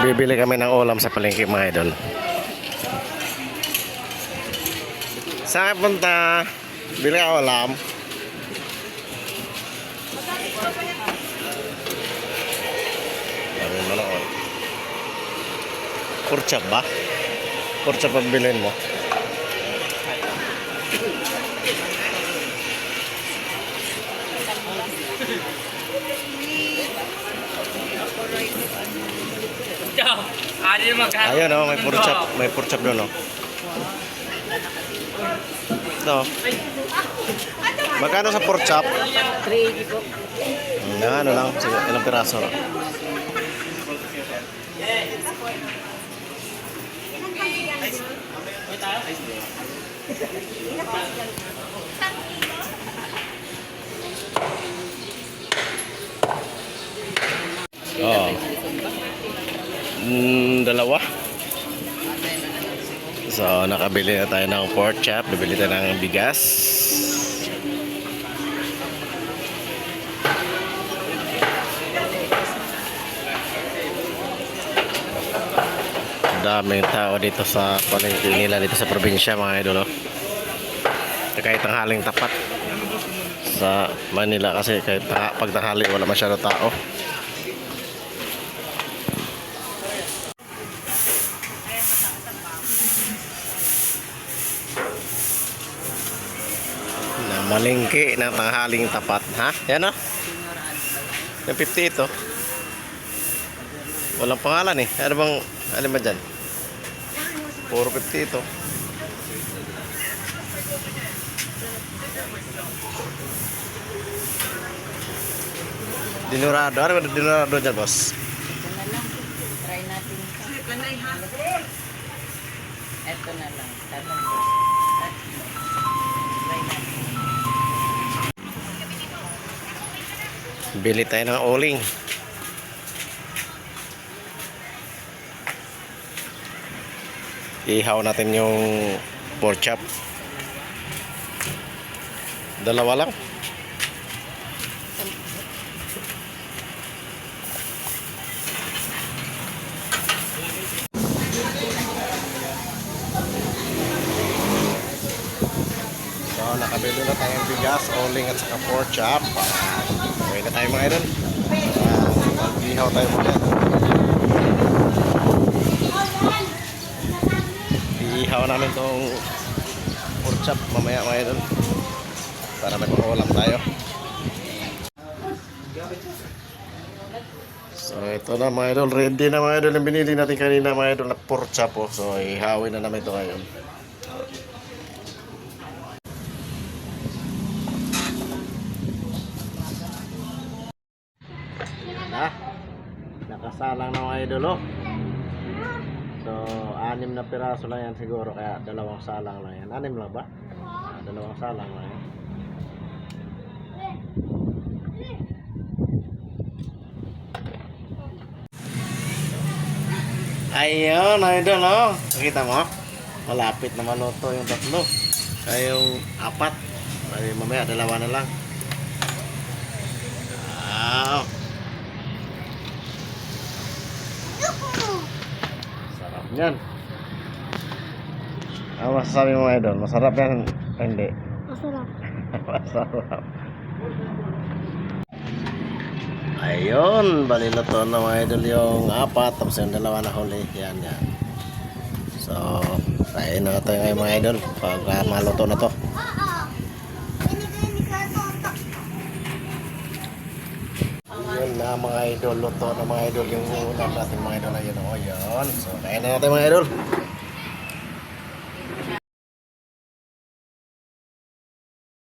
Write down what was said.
Bibili kami ng ulam sa palengke mga idol. Saan punta? Bili ka ulam. Sabi mo na ko. Kurchap ba? Kurchap ang bilhin mo. Ayun o, may pork chop doon o. Ito. Magkano sa pork chop? 380 po. Ano lang, sige, ilang piraso lang. Oh. Dalawa. So, nakabili na tayo ng pork chop. Bibili tayo ng bigas. Daming tao dito sa palengke nila dito sa probinsya mga idol. Kahit tanghaling tapat sa Manila kasi kahit pag tanghali wala masyado tao. Malengke ng tanghaling tapat, ha? Yan o. Yung 50 ito. Walang pangalan eh. Ano bang, alin ba dyan? Puro 50 ito. Dinurado. Ano ba dinurado dyan, boss? Ito na lang. Try natin. Ito na lang. Tanong mo. Try natin. Bili tayo ng uling. Ihaw natin yung pork chop. Dalawa lang. So, nakabili na tayong bigas, uling at saka pork chop. Okay na tayo mga idol. Mag-ihaw tayo muna. Ihaw namin itong pork chop mamaya mga idol para may pang-ulam tayo. So ito na mga idol, ready na mga idol yung binili natin kanina mga idol na pork chop oh. So ihawin na namin ito ngayon. Nakasalang na mga idol oh. So, 6 na piraso lang yan siguro, kaya 2 salang lang yan. 6 lang ba? 2 salang lang yan. Ayun, idol oh. Nakita mo? Malapit na maluto yung 3. Kaya yung 4. Ay, mamaya 2 na lang. Wow. Sarap yan. Ano masasabi mo mga idol? Masarap yan? Hindi? Masarap. Masarap. Ayun, baliluto na mga idol yung 4, tapos yung 2 na huli. Yan, yan. So, kain na tayo ngayon mga idol pag maluto na to. Yun na mga idol, luto na mga idol yung ulam natin mga idol. Ayun o, yun. So, kain na natin mga idol.